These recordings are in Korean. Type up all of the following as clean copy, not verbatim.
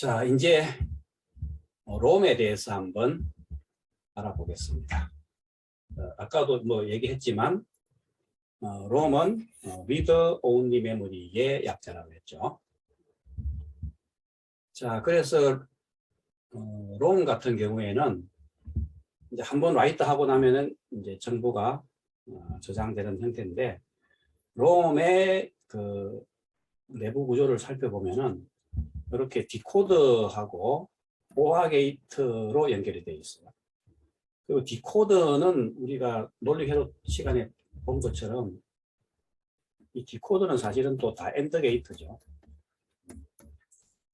자, 이제 롬에 대해서 한번 알아보겠습니다. 아까도 뭐 얘기했지만 롬은 read only memory의 약자라고 했죠. 자, 그래서 롬 같은 경우에는 이제 한번 라이트 하고 나면은 이제 정보가 저장되는 형태인데, 롬의 그 내부 구조를 살펴보면은 이렇게 디코드하고 오하 게이트로 연결이 되어 있어요. 그리고 디코드는 우리가 논리 회로 시간에 본 것처럼 이 디코드는 사실은 또 다 엔드 게이트죠.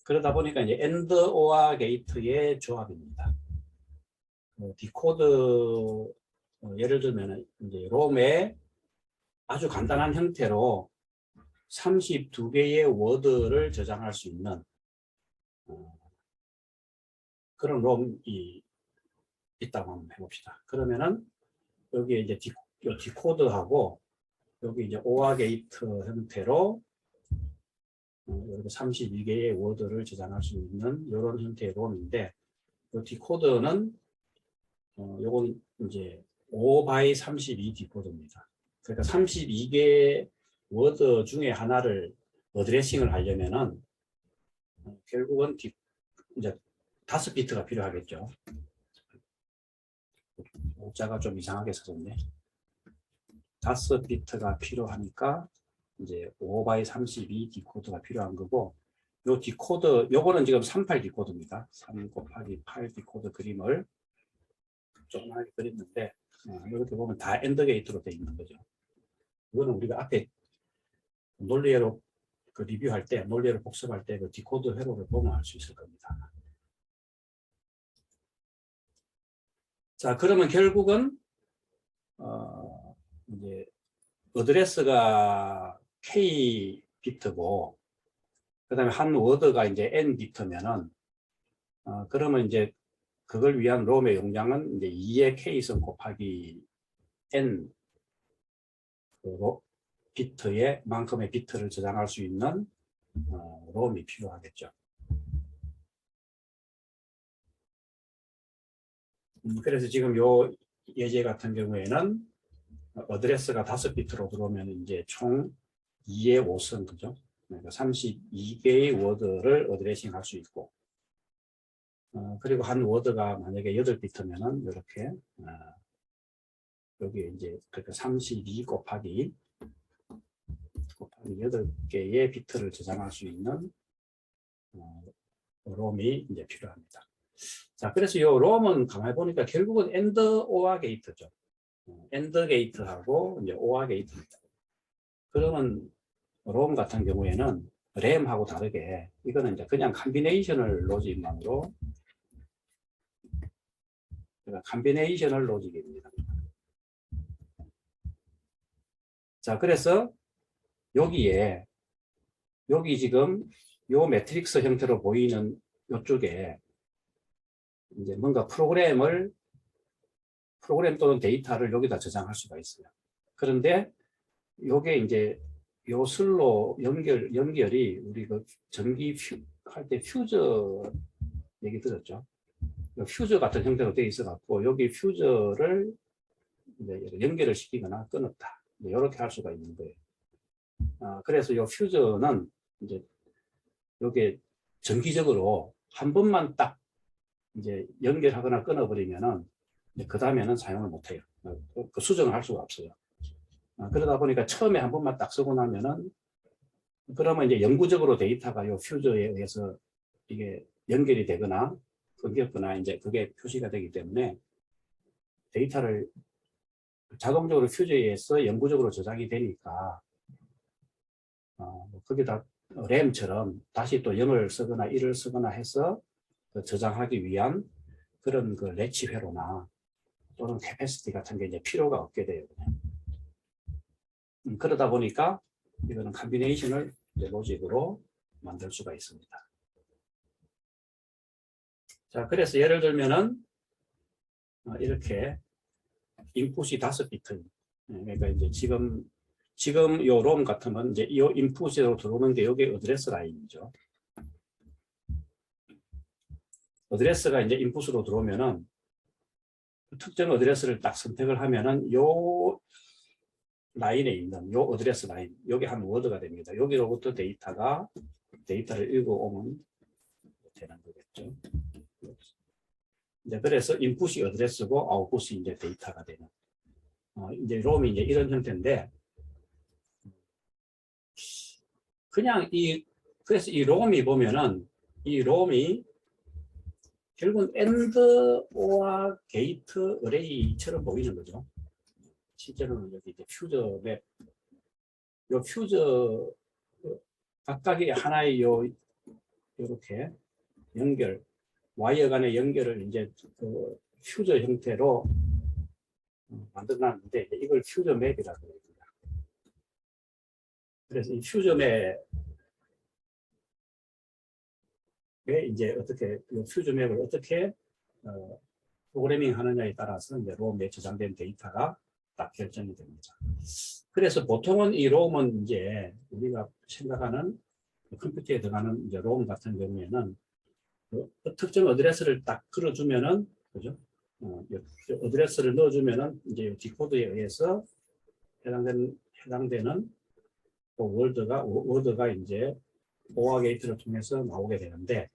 그러다 보니까 이제 엔드 오하 게이트의 조합입니다. 디코드 예를 들면 이제 롬의 아주 간단한 형태로 32개의 워드를 저장할 수 있는 그런 롬이 있다고 한번 해봅시다. 그러면은 여기에 이제 디코드하고 여기 이제 오하 게이트 형태로 이렇게 32개의 워드를 저장할 수 있는 이런 형태의 롬인데, 이 디코드는 요건 이제 5x32 디코드입니다. 그러니까 32개 워드 중에 하나를 어드레싱을 하려면은 결국은 이제 5비트가 필요하겠죠. 오자가 좀 이상하게 써졌네. 5비트가 필요하니까 이제 5x32 디코드가 필요한 거고, 요 디코드, 요거는 지금 38 디코드입니다. 3 곱하기 8 디코드 그림을 조그맣게 그렸는데, 이렇게 보면 다 엔드 게이트로 되어 있는 거죠. 이거는 우리가 앞에 논리회로 그 리뷰할 때, 논리회로 복습할 때 그 디코드 회로를 보면 알 수 있을 겁니다. 자, 그러면 결국은 이제 어드레스가 K 비트고, 그 다음에 한 워드가 이제 N 비트면은 그러면 이제 그걸 위한 롬의 용량은 이제 2의 K선 곱하기 N 비트의 만큼의 비트를 저장할 수 있는 롬이 필요하겠죠. 그래서 지금 요 예제 같은 경우에는 어드레스가 5비트로 들어오면 이제 총 2의 5선, 그죠? 그러니까 32개의 워드를 어드레싱 할 수 있고, 그리고 한 워드가 만약에 8비트면은 이렇게 여기 이제 그러니까 32 곱하기 8개의 비트를 저장할 수 있는 롬이 이제 필요합니다. 자, 그래서 이 롬은 가만히 보니까 결국은 엔드 오하 게이트죠. 엔드 게이트하고 이제 오하 게이트입니다. 그러면 롬 같은 경우에는 램하고 다르게 이거는 이제 그냥 컴비네이셔널 로직만으로, 컴비네이셔널 로직입니다. 자, 그래서 여기에 여기 지금 요 매트릭스 형태로 보이는 이쪽에 이제 뭔가 프로그램 또는 데이터를 여기다 저장할 수가 있어요. 그런데 요게 이제 요 슬로 연결이 우리 그 전기 할 때 퓨저 얘기 들었죠? 퓨저 같은 형태로 되어 있어 갖고 여기 퓨저를 이제 연결을 시키거나 끊었다, 이렇게 할 수가 있는 거예요. 그래서 요 퓨저는 이제 요게 정기적으로 한 번만 딱 이제 연결하거나 끊어버리면은 그 다음에는 사용을 못해요. 그 수정을 할 수가 없어요. 그러다 보니까 처음에 한 번만 딱 쓰고 나면은, 그러면 이제 영구적으로 데이터가 요 퓨저에 의해서 이게 연결이 되거나 끊겼거나 이제 그게 표시가 되기 때문에 데이터를 자동적으로 퓨저에 의해서 영구적으로 저장이 되니까 그게 다 램처럼 다시 또 0을 쓰거나 1을 쓰거나 해서 저장하기 위한 그런 그 레치 회로나 또는 캐패시티 같은 게 이제 필요가 없게 돼요. 그러다 보니까 이거는 컴비네이션을 로직으로 만들 수가 있습니다. 자, 그래서 예를 들면은 이렇게 인풋이 5비트. 그러니까 이제 지금 요 롬 같으면 이제 이 인풋으로 들어오는 게 여기 어드레스 라인이죠. 어드레스가 이제 인풋으로 들어오면은 특정 어드레스를 딱 선택을 하면은 요 라인에 있는 요 어드레스 라인, 여기 한 워드가 됩니다. 여기로부터 데이터를 읽어오면 되는 거겠죠. 이제 그래서 인풋이 어드레스고 아웃풋이 이제 데이터가 되는. 이제 롬이 이제 이런 형태인데, 그냥 그래서 이 롬이 보면은 이 롬이 결국은 AND, OR, 게이트, 어레이처럼 보이는 거죠. 실제로는 여기 이제 퓨저 맵, 요 퓨저 각각의 하나의 요렇게 연결, 와이어 간의 연결을 이제 그 퓨저 형태로 만들어놨는데 이걸 퓨저 맵이라고 합니다. 그래서 이 퓨저 맵에 이제 어떻게 이 퓨저 맵을 어떻게 프로그래밍 하느냐에 따라서 이제 롬에 저장된 데이터가 딱 결정이 됩니다. 그래서 보통은 이 롬은 이제 우리가 생각하는 컴퓨터에 들어가는 이제 롬 같은 경우에는 그 특정 어드레스를 딱 걸어주면은, 그죠? 어드레스를 넣어주면은 이제 디코드에 의해서 해당되는 그 워드가 이제 OR 게이트를 통해서 나오게 되는데,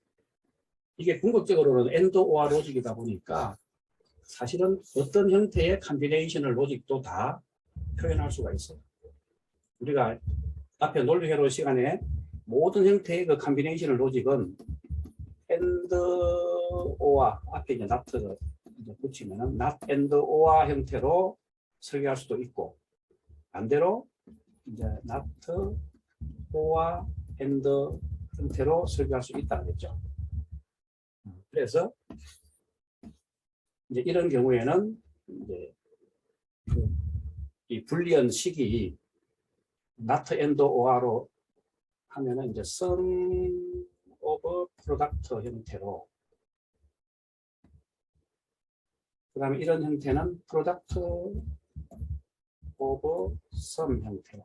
이게 궁극적으로는 AND OR 로직이다 보니까 사실은 어떤 형태의 컴비네이션을 로직도 다 표현할 수가 있어요. 우리가 앞에 논리회로 시간에 모든 형태의 그 컴비네이션을 로직은 AND OR 앞에 이제 NOT를 붙이면은 NOT AND OR 형태로 설계할 수도 있고, 반대로 이제 NOT OR AND 형태로 설계할 수 있다는 거죠. 그래서 이제 이런 경우에는 이제 이 불리언 식이 NOT AND OR로 하면은 이제 sum of product 형태로, 그 다음에 이런 형태는 product of sum 형태로,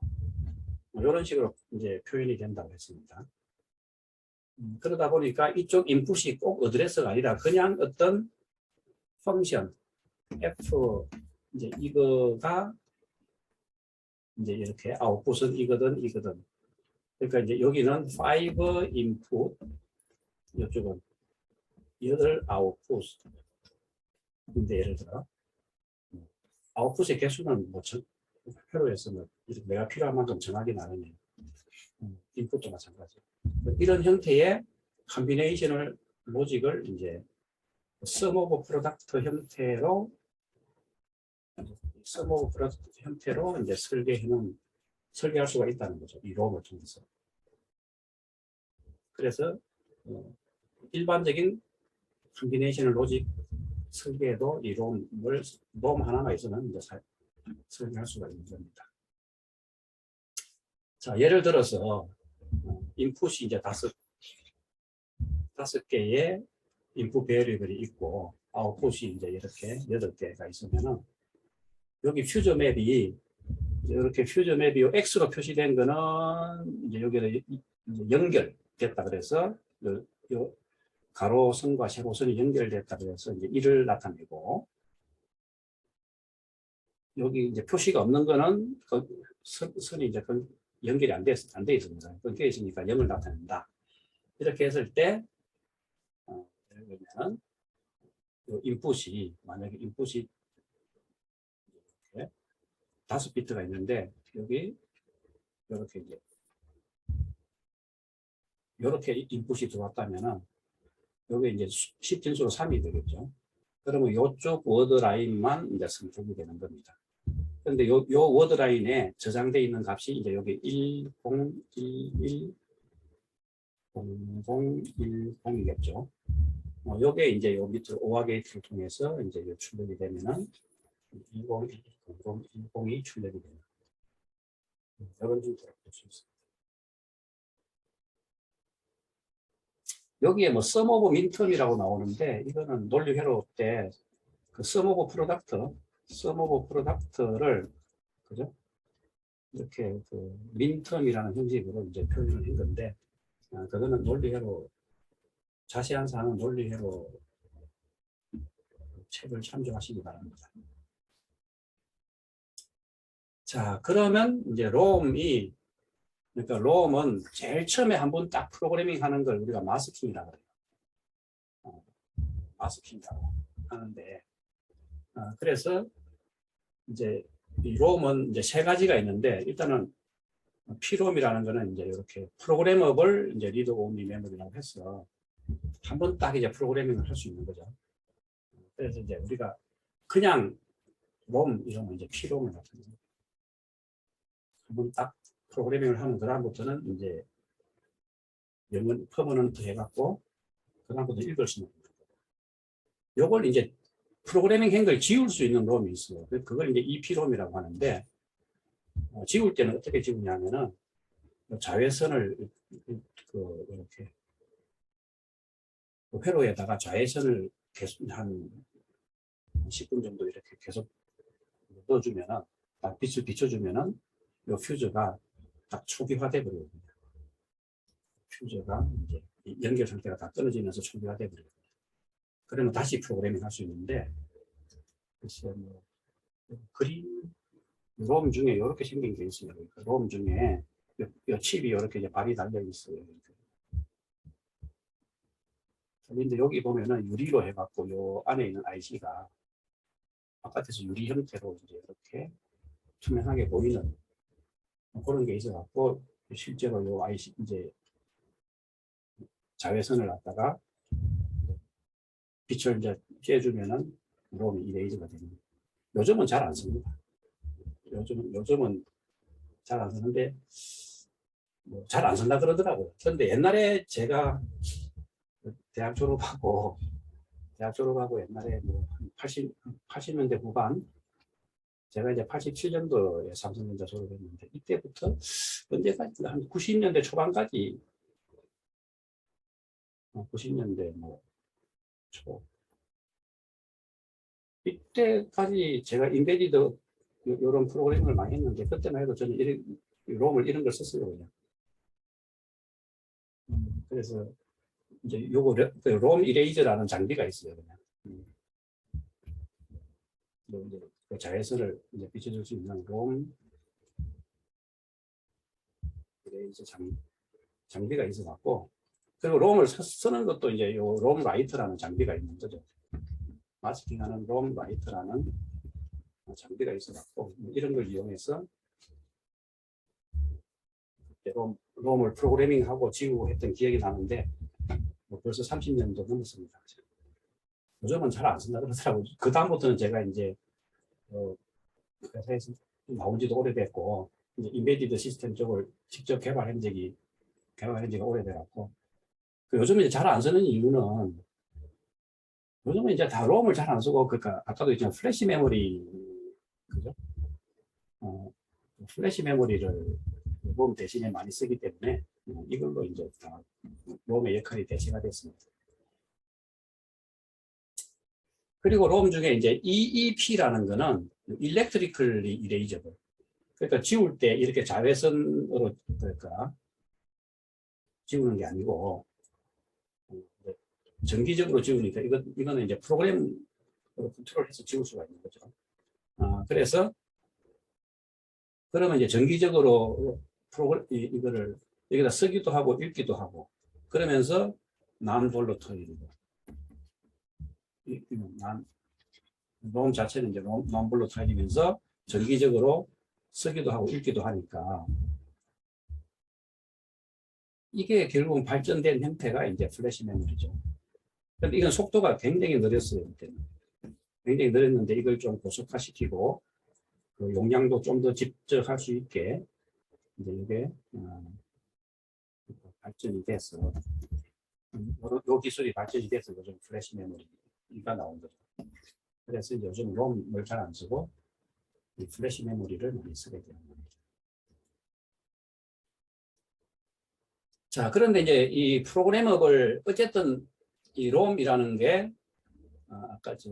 이런 식으로 이제 표현이 된다고 했습니다. 그러다 보니까 이쪽 인풋이 꼭 어드레스가 아니라 그냥 어떤 펑션 f, 이제 이거가 이제 이렇게 아웃풋은 이거든. 그러니까 이제 여기는 5 input, 이쪽은 8 output인데, 예를 들어 아웃풋의 개수는 뭐 표로에서 뭐 내가 필요한 만큼 정하게 나누면 인풋도 마찬가지. 이런 형태의 컴비네이셔널 로직을 이제 sum of product 형태로 이제 설계할 수가 있다는 거죠. 이 롬을 통해서. 그래서 일반적인 컴비네이셔널 로직 설계에도 이 롬 하나가 있으면 이제 설계할 수가 있는 겁니다. 자, 예를 들어서 인풋이 이제 다섯 개의 인풋 베리어블이 있고 아웃풋이 이제 이렇게 8개가 있으면은 여기 퓨저 맵이 이렇게 퓨저 맵이 X로 표시된 거는 이제 여기를 연결됐다 그래서 요 가로선과 세로선이 연결됐다 그래서 이제 1을 나타내고, 여기 이제 표시가 없는 거는 그 선이 이제 연결이 안 돼 있습니다. 끊겨 있으니까 0을 나타낸다. 이렇게 했을 때 예를 들면 인풋이, 만약에 인풋이 이렇게 5비트가 있는데 여기 이렇게 이제 이렇게 인풋이 들어왔다면은 여기 이제 10진수로 3이 되겠죠. 그러면 이쪽 워드 라인만 이제 선택이 되는 겁니다. 그런데 요 워드 라인에 저장되어 있는 값이 이제 여기 1011 0010이겠죠. 요게 이제 요 밑으로 OR 게이트를 통해서 이제 출력이 되면은 201010이 출력이 됩니다. 이런 식으로 볼 수 있습니다. 여기에 뭐 sum of minterm이라고 나오는데, 이거는 논리 회로 때 그 sum of product를 그죠? 이렇게 그 minterm이라는 형식으로 이제 표현을 한 건데, 그거는 논리 회로, 자세한 사항은 논리 회로 책을 참조하시기 바랍니다. 자, 그러면 이제 롬이, 그러니까 롬은 제일 처음에 한번 딱 프로그래밍 하는 걸 우리가 마스킹이라고 그래요. 마스킹이라고 하는데, 그래서 이제 이 롬은 이제 세 가지가 있는데, 일단은 P롬이라는 거는 이제 이렇게 프로그래머블 이제 리드 온리 메모리라고 해서 한번 딱 이제 프로그래밍을 할 수 있는 거죠. 그래서 이제 우리가 그냥 롬 이러면 이제 P롬을 나타내요. 한번 딱 프로그래밍을 하면 그다음부터는 이제 영문 퍼머넌트 해갖고 그다음부터 읽을 수 있는 거예요. 요걸 이제 프로그래밍 한 걸 지울 수 있는 롬이 있어요. 그걸 이제 EP롬이라고 하는데, 지울 때는 어떻게 지우냐면은 자외선을 이렇게 회로에다가 자외선을 계속 한 10분 정도 이렇게 계속 넣어주면은, 딱 빛을 비춰주면은 요 퓨저가 딱 초기화돼 버려요. 퓨저가 이제 연결 상태가 다 떨어지면서 초기화돼 버려요. 그러면 다시 프로그래밍 할 수 있는데, 글쎄 뭐 그림 롬 중에 이렇게 생긴 게 있어요. 롬 중에 요 칩이 이렇게 이제 발이 달려 있어요. 그런데 여기 보면은 유리로 해갖고 요 안에 있는 IC가 바깥에서 유리 형태로 이제 이렇게 투명하게 보이는 그런 게 있어갖고 실제로 요 IC 이제 자외선을 갖다가 빛을 이제 쬐주면은 롬이 이레이저가 됩니다. 요즘은 잘 안 씁니다. 요즘은 잘 안 쓰는데 뭐 잘 안 쓴다 그러더라고요. 그런데 옛날에 제가 대학 졸업하고 옛날에 뭐 80년대 후반, 제가 이제 87년도에 삼성전자 졸업했는데, 이때부터 언제까지 한 90년대 초반까지, 90년대 뭐 초, 이때까지 제가 인베디드 이런 프로그램을 많이 했는데, 그때만 해도 저는 롬을 이런 걸 썼어요, 그냥. 그래서 이제 요거 롬 이레이저라는 장비가 있어요, 그냥. 이제 그 자외선을 이제 비춰줄 수 있는 롬 이레이저 장비가 있어갖고, 그리고 롬을 쓰는 것도 이제 요 롬 라이터라는 장비가 있는 거죠. 마스킹하는 롬 라이터라는 장비가 있어갖고, 이런 걸 이용해서 롬을 프로그래밍하고 지우고 했던 기억이 나는데, 뭐 벌써 30년도 넘었습니다. 요즘은 잘 안 쓴다 그러더라고요. 그 다음부터는 제가 이제 회사에서 나온 지도 오래됐고, 이제 인베디드 시스템 쪽을 직접 개발한 지가 오래돼갖고, 요즘 이제 잘 안 쓰는 이유는, 요즘은 이제 다 롬을 잘 안 쓰고, 그러니까 아까도 있지만 플래시 메모리, 그죠? 플래시 메모리를 롬 대신에 많이 쓰기 때문에 이걸로 이제 다 롬의 역할이 대체가 됐습니다. 그리고 롬 중에 이제 EEP라는 거는 Electrically Erasable. 그러니까 지울 때 이렇게 자외선으로 그러니까 지우는 게 아니고 전기적으로 지우니까 이거는 이제 프로그램으로 컨트롤해서 지울 수가 있는 거죠. 그래서 그러면 이제 전기적으로 이거를 여기다 쓰기도 하고 읽기도 하고 그러면서 non-volatile 롬 자체는 이제 non-volatile이면서 전기적으로 쓰기도 하고 읽기도 하니까 이게 결국은 발전된 형태가 이제 플래시 메모리죠. 그런데 이건 속도가 굉장히 느렸어요. 그때는. 굉장히 느렸는데 이걸 좀 고속화시키고 그 용량도 좀 더 집적할 수 있게 이제 이게 발전이 돼서 요 기술이 발전이 돼서 요즘 플래시 메모리가 나온 거죠. 그래서 요즘 롬을 잘 안 쓰고 이 플래시 메모리를 많이 쓰게 되는 겁니다. 자, 그런데 이제 이 프로그래머블 어쨌든 이 롬이라는 게 아까 저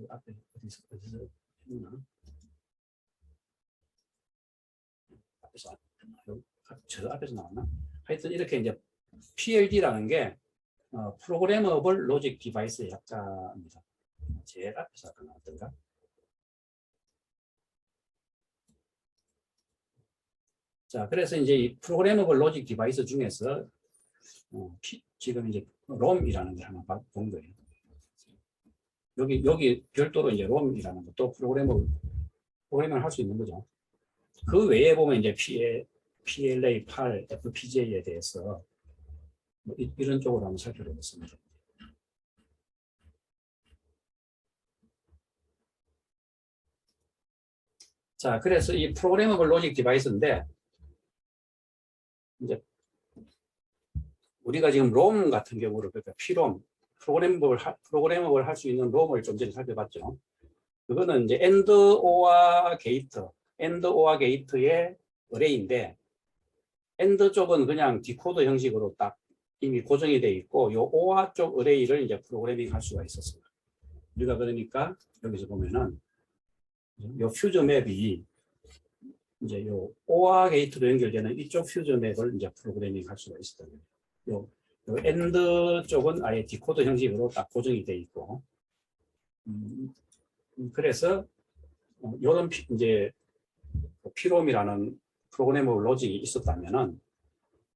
앞에 어디서 했나? 저 앞에서 나왔나? 하여튼 이렇게 이제 PLD라는 게 프로그래머블 로직 디바이스의 약자입니다. 제일 앞에서 아까 나왔던가? 자, 그래서 이제 이 프로그래머블 로직 디바이스 중에서 지금 이제 롬이라는 걸 하나 본 거예요. 여기 별도로 이제 롬이라는 것도 프로그래밍을 할 수 있는 거죠. 그 외에 보면 이제 PLA, PAL, FPGA에 대해서 뭐 이런 쪽으로 한번 살펴보겠습니다. 자, 그래서 이 프로그래머블 로직 디바이스인데 이제 우리가 지금 롬 같은 경우로 그러니까 P롬 프로그래머블 할 수 있는 롬을 좀 전에 살펴봤죠. 그거는 이제 AND OR 게이트의 어레이인데 AND 쪽은 그냥 디코더 형식으로 딱 이미 고정이 되어 있고 요 OR 쪽 어레이를 이제 프로그래밍 할 수가 있었어요. 우리가 그러니까 여기서 보면은 요 퓨저 맵이 이제 요 OR 게이트로 연결되는 이쪽 퓨저 맵을 이제 프로그래밍 할 수가 있었던 거예요. 요 AND 쪽은 아예 디코더 형식으로 딱 고정이 되어 있고 그래서 이런 이제 P롬이라는 프로그래머 로직이 있었다면은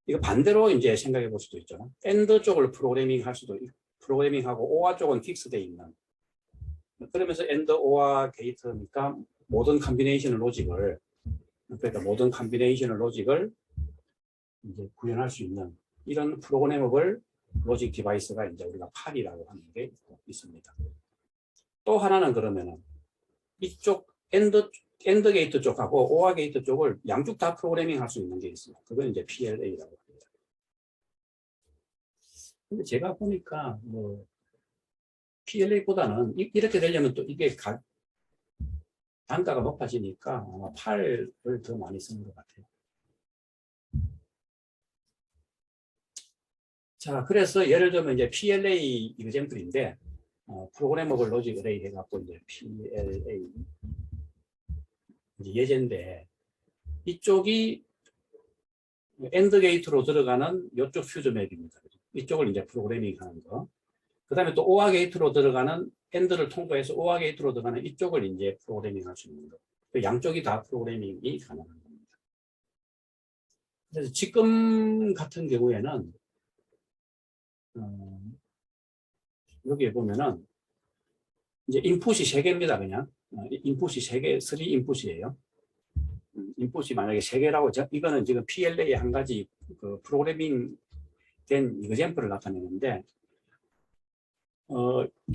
이거 반대로 이제 생각해 볼 수도 있죠. AND 쪽을 프로그래밍하고 OR 쪽은 픽스되어 있는. 그러면서 AND OR 게이트니까 모든 컴비네이션 로직을 이제 구현할 수 있는 이런 프로그래머블 로직 디바이스가 이제 우리가 PAL이라고 하는 게 있습니다. 또 하나는 그러면은 이쪽 AND 게이트 쪽하고 OR 게이트 쪽을 양쪽 다 프로그래밍 할 수 있는 게 있어요. 그건 이제 PLA라고 합니다. 근데 제가 보니까 뭐 PLA보다는 이렇게 되려면 또 이게 단가가 높아지니까 아마 PAL을 더 많이 쓰는 것 같아요. 자, 그래서 예를 들면 이제 PLA 이그젠플인데 프로그래머블 로직 어레이 해갖고 이제 PLA 이제 예제인데 이쪽이 AND 게이트로 들어가는 이쪽 퓨저 맵입니다. 이쪽을 이제 프로그래밍 하는 거. 그 다음에 또 OR 게이트로 들어가는 AND를 통과해서 OR 게이트로 들어가는 이쪽을 이제 프로그래밍 할 수 있는 거. 양쪽이 다 프로그래밍이 가능한 겁니다. 그래서 지금 같은 경우에는 여기에 보면은 이제 인풋이 3개입니다. 그냥 인풋이 3개, 3인풋이에요. 인풋이 만약에 3개라고 이거는 지금 PLA의 한 가지 그 프로그래밍 된 이그젠플을 나타내는데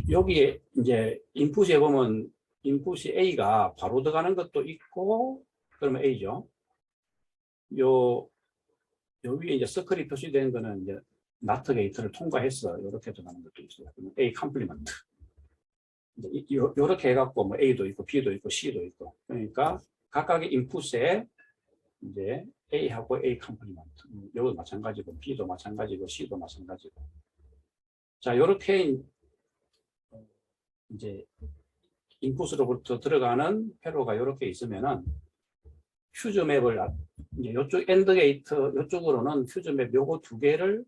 여기에 이제 인풋에 보면 인풋이 A가 바로 들어가는 것도 있고 그러면 A죠. 요 위에 이제 서클이 표시된 거는 이제 나트 게이트를 통과해서 이렇게 들어가는 것도 있어요. 그러면 A 컴플리먼트. 이렇게 해갖고 뭐 A도 있고 B도 있고 C도 있고 그러니까 각각의 인풋에 이제 A하고 A 컴플리먼트. 이것도 마찬가지고 B도 마찬가지고 C도 마찬가지고. 자, 이렇게 이제 인풋으로부터 들어가는 회로가 이렇게 있으면은 퓨저 맵을 이제 이쪽 엔드 게이트 이쪽으로는 퓨저 맵 요거 2개를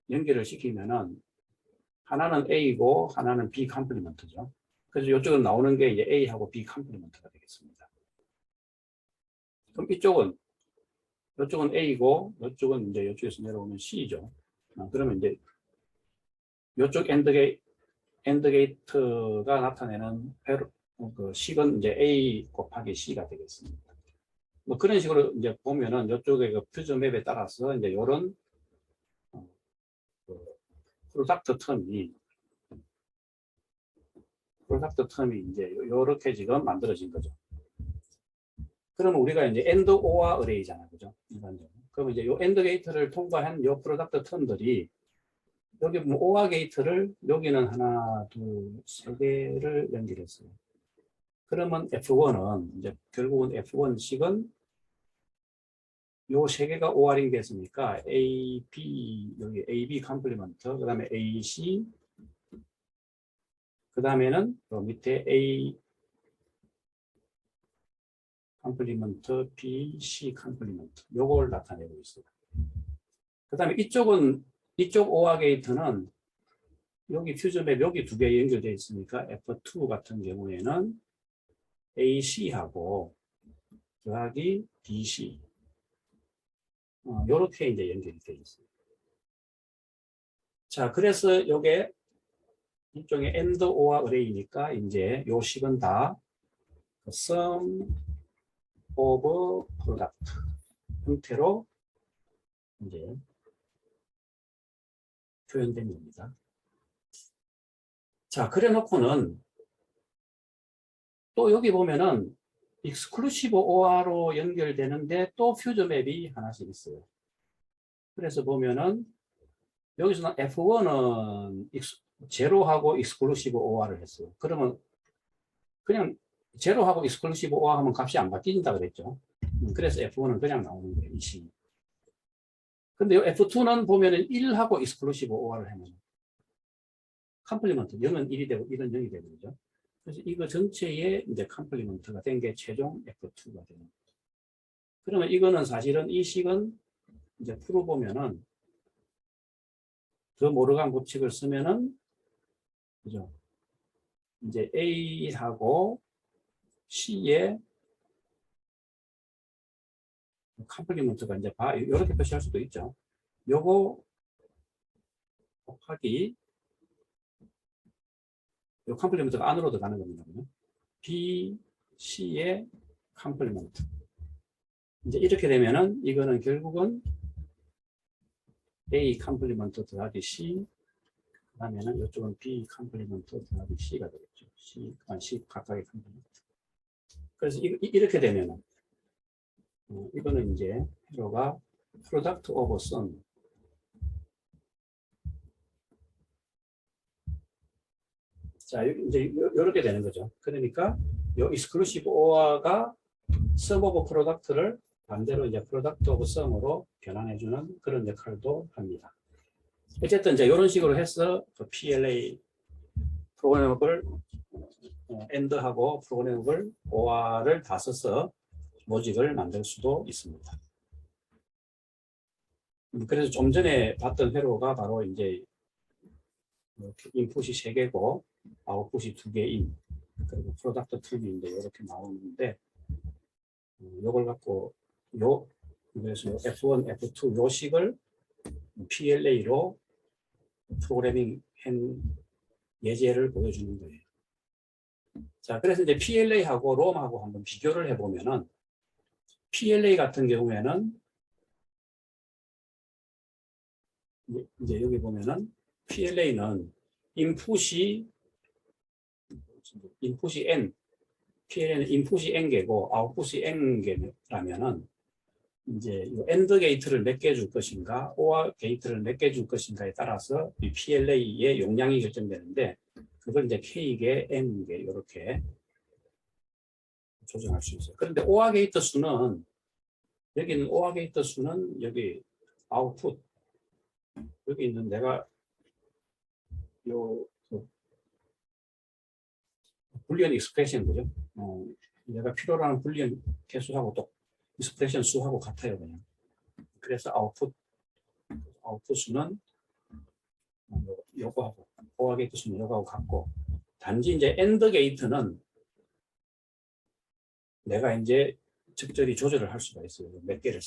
연결을 시키면은 하나는 A고 하나는 B 컴플리먼트죠. 그래서 이쪽은 나오는 게 이제 A하고 B 컴플리먼트가 되겠습니다. 그럼 이쪽은 A고 이쪽은 이제 이쪽에서 내려오면 C죠. 그러면 이제 이쪽 엔드 게이트가 나타내는 그 식은 이제 A 곱하기 C가 되겠습니다. 뭐 그런 식으로 이제 보면은 이쪽에 그 퓨저 맵에 따라서 이제 이런 프로덕트 텀이 이제 이렇게 지금 만들어진 거죠. 그러면 우리가 이제 AND OR 어레이잖아요, 그죠? 일반적으로. 그러면 이제 이 AND 게이트를 통과한 이 프로덕트 텀들이 여기 뭐 OR 게이트를 여기는 하나, 둘, 3개를 연결했어요. 그러면 F1은 이제 결국은 F1식은 요 3개가 OR이 됐으니까 A, B, 여기 AB 컴플리먼트, 그 다음에 AC, 그 다음에는 요 밑에 A 컴플리먼트, B, C 컴플리먼트 요걸 나타내고 있어요. 그 다음에 이쪽 OR 게이트는 여기 퓨즈맵 여기 두 개 연결되어 있으니까 F2 같은 경우에는 AC하고 더하기 BC 이렇게 이제 연결이 되어 있습니다. 자, 그래서 요게 일종의 AND OR 어레이니까 이제 요 식은 다 sum of product 형태로 이제 표현된 겁니다. 자, 그래 놓고는 또 여기 보면은 exclusive OR로 연결되는데 또 퓨즈맵이 하나씩 있어요. 그래서 보면은 여기서는 F1은 제로하고 exclusive OR을 했어요. 그러면 그냥 제로하고 exclusive OR 하면 값이 안 바뀐다 그랬죠. 그래서 F1은 그냥 나오는 거예요. 이 식. 근데 F2는 보면은 1하고 exclusive OR을 하면 컴플리먼트 0은 1이 되고 1은 0이 되는 거죠. 그래서 이거 전체에 이제 컴플리먼트가 된 게 최종 F2가 되는 거죠. 그러면 이거는 사실은 이 식은 이제 풀어보면은 더 모르간 법칙을 쓰면은 그죠? 이제 A하고 C의 컴플리먼트가 이제 이렇게 표시할 수도 있죠. 요거 곱하기 요 컴플리먼트가 안으로 들어가는 겁니다. B, C의 컴플리먼트. 이제 이렇게 되면은 이거는 결국은 A 컴플리먼트 더하기 C 그다음에는 이쪽은 B 컴플리먼트 더하기 C가 되겠죠. C 각각의 컴플리먼트. 그래서 이렇게 되면은 이거는 이제 회로가 product of sum. 자, 이제 이렇게 되는 거죠. 그러니까 이 exclusive OR가 sum of product를 반대로 이제 product of sum으로 변환해주는 그런 역할도 합니다. 어쨌든 이제 이런 식으로 해서 그 PLA 프로그래머블 AND하고 프로그래머블 OR을 다 써서 로직을 만들 수도 있습니다. 그래서 좀 전에 봤던 회로가 바로 이제 이렇게 인풋이 3개고 아웃풋이 2개인 그리고 프로덕트 툴이 이제 이렇게 나오는데 이걸 갖고 그래서 F1, F2 요 식을 PLA로 프로그래밍 한 예제를 보여주는 거예요. 자, 그래서 이제 PLA하고 롬하고 한번 비교를 해보면은 PLA 같은 경우에는 이제 여기 보면은 PLA는 인풋이 N, PLA는 인풋이 N개고 아웃풋이 N개라면은 이제 이 AND 게이트를 몇 개 줄 것인가, OR 게이트를 몇 개 줄 것인가에 따라서 이 PLA의 용량이 결정되는데 그걸 이제 K개, N개 이렇게 조정할 수 있어요. 그런데 OR 게이트 수는 여기는 OR 게이트 수는 여기 아웃풋 여기 있는 내가 요 불리언 익스프레션 그죠? 내가 필요로 하는 불리언 개수하고 또 익스프레션 수하고 같아요 그냥. 그래서 아웃풋 수는 요거하고 OR 게이트 수는 요거하고 같고 단지 이제 AND 게이트는 내가 이제 적절히 조절을 할 수가 있어요. 몇 개를